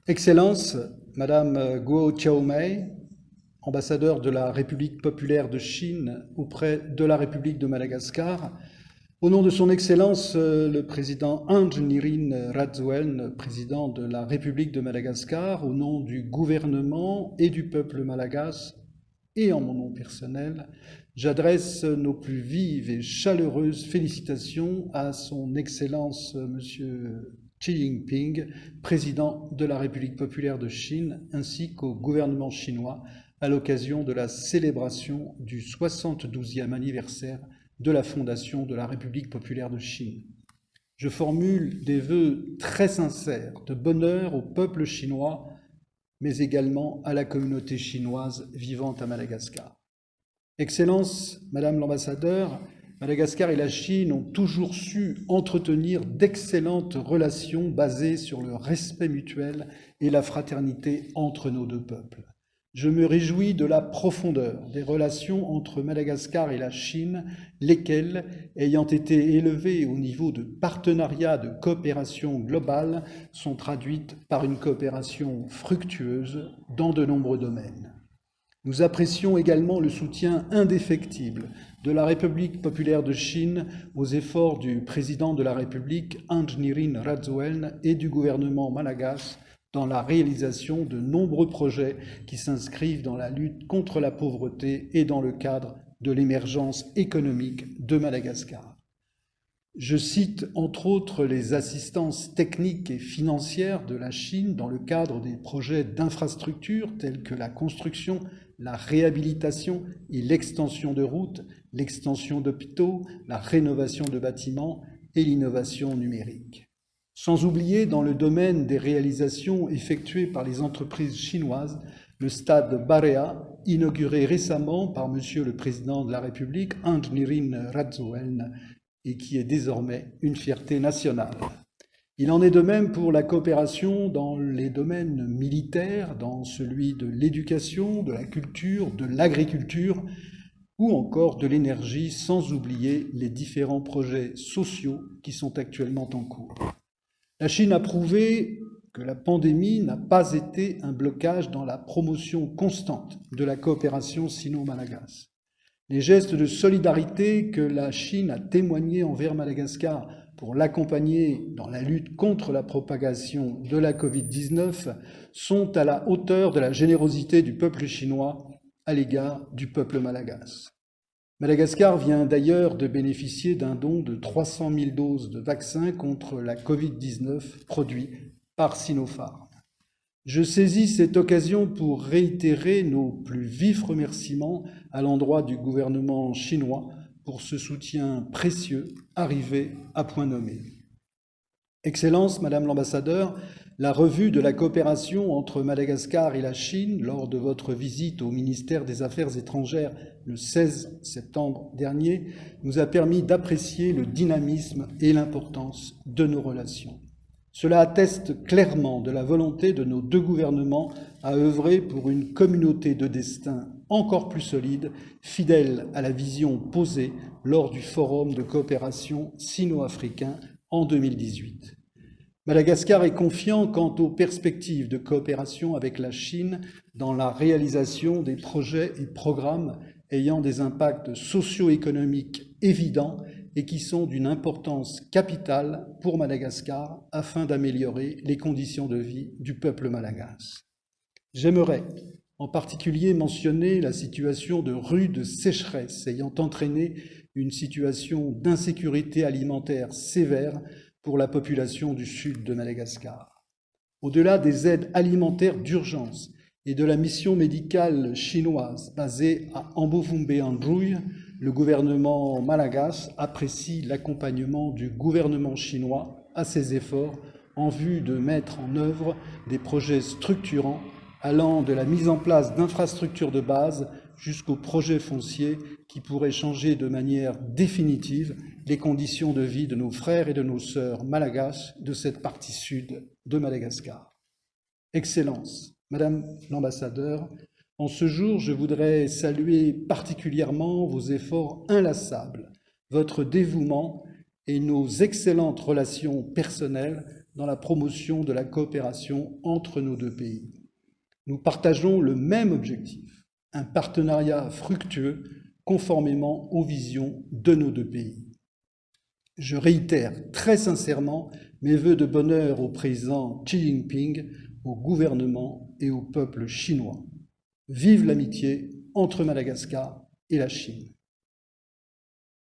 Excellence, Madame Guo Xiaomei, ambassadeur de la République populaire de Chine auprès de la République de Madagascar, au nom de son Excellence le président Anjnirin Rajoelina, président de la République de Madagascar, au nom du gouvernement et du peuple malagasy, et en mon nom personnel, j'adresse nos plus vives et chaleureuses félicitations à son Excellence Monsieur Xi Jinping, président de la République populaire de Chine, ainsi qu'au gouvernement chinois à l'occasion de la célébration du 72e anniversaire de la fondation de la République populaire de Chine. Je formule des vœux très sincères de bonheur au peuple chinois, mais également à la communauté chinoise vivant à Madagascar. Excellence, Madame l'ambassadeur, Madagascar et la Chine ont toujours su entretenir d'excellentes relations basées sur le respect mutuel et la fraternité entre nos deux peuples. Je me réjouis de la profondeur des relations entre Madagascar et la Chine, lesquelles, ayant été élevées au niveau de partenariat de coopération globale, sont traduites par une coopération fructueuse dans de nombreux domaines. Nous apprécions également le soutien indéfectible de la République populaire de Chine aux efforts du président de la République, Anjnirin Rajoelina, et du gouvernement malagasy dans la réalisation de nombreux projets qui s'inscrivent dans la lutte contre la pauvreté et dans le cadre de l'émergence économique de Madagascar. Je cite entre autres les assistances techniques et financières de la Chine dans le cadre des projets d'infrastructures tels que la construction, la réhabilitation et l'extension de routes, l'extension d'hôpitaux, la rénovation de bâtiments et l'innovation numérique. Sans oublier, dans le domaine des réalisations effectuées par les entreprises chinoises, le stade Barea, inauguré récemment par Monsieur le Président de la République, Anjnirin Rajoelina, et qui est désormais une fierté nationale. Il en est de même pour la coopération dans les domaines militaires, dans celui de l'éducation, de la culture, de l'agriculture ou encore de l'énergie, sans oublier les différents projets sociaux qui sont actuellement en cours. La Chine a prouvé que la pandémie n'a pas été un blocage dans la promotion constante de la coopération sino-malagasy. Les gestes de solidarité que la Chine a témoignés envers Madagascar pour l'accompagner dans la lutte contre la propagation de la Covid-19 sont à la hauteur de la générosité du peuple chinois à l'égard du peuple malagasy. Madagascar vient d'ailleurs de bénéficier d'un don de 300 000 doses de vaccins contre la Covid-19 produits par Sinopharm. Je saisis cette occasion pour réitérer nos plus vifs remerciements à l'endroit du gouvernement chinois pour ce soutien précieux arrivé à point nommé. Excellence, Madame l'ambassadeur, la revue de la coopération entre Madagascar et la Chine lors de votre visite au ministère des Affaires étrangères le 16 septembre dernier nous a permis d'apprécier le dynamisme et l'importance de nos relations. Cela atteste clairement de la volonté de nos deux gouvernements à œuvrer pour une communauté de destin encore plus solide, fidèle à la vision posée lors du Forum de coopération sino-africain en 2018. Madagascar est confiant quant aux perspectives de coopération avec la Chine dans la réalisation des projets et programmes ayant des impacts socio-économiques évidents et qui sont d'une importance capitale pour Madagascar afin d'améliorer les conditions de vie du peuple malagasy. J'aimerais en particulier mentionner la situation de rude sécheresse ayant entraîné une situation d'insécurité alimentaire sévère pour la population du sud de Madagascar. Au-delà des aides alimentaires d'urgence et de la mission médicale chinoise basée à Ambovumbe-Androuille, le gouvernement malagasy apprécie l'accompagnement du gouvernement chinois à ces efforts en vue de mettre en œuvre des projets structurants allant de la mise en place d'infrastructures de base jusqu'aux projets fonciers qui pourraient changer de manière définitive les conditions de vie de nos frères et de nos sœurs malagasy de cette partie sud de Madagascar. Excellence, Madame l'ambassadeur, en ce jour, je voudrais saluer particulièrement vos efforts inlassables, votre dévouement et nos excellentes relations personnelles dans la promotion de la coopération entre nos deux pays. Nous partageons le même objectif, un partenariat fructueux conformément aux visions de nos deux pays. Je réitère très sincèrement mes vœux de bonheur au président Xi Jinping, au gouvernement et au peuple chinois. Vive l'amitié entre Madagascar et la Chine.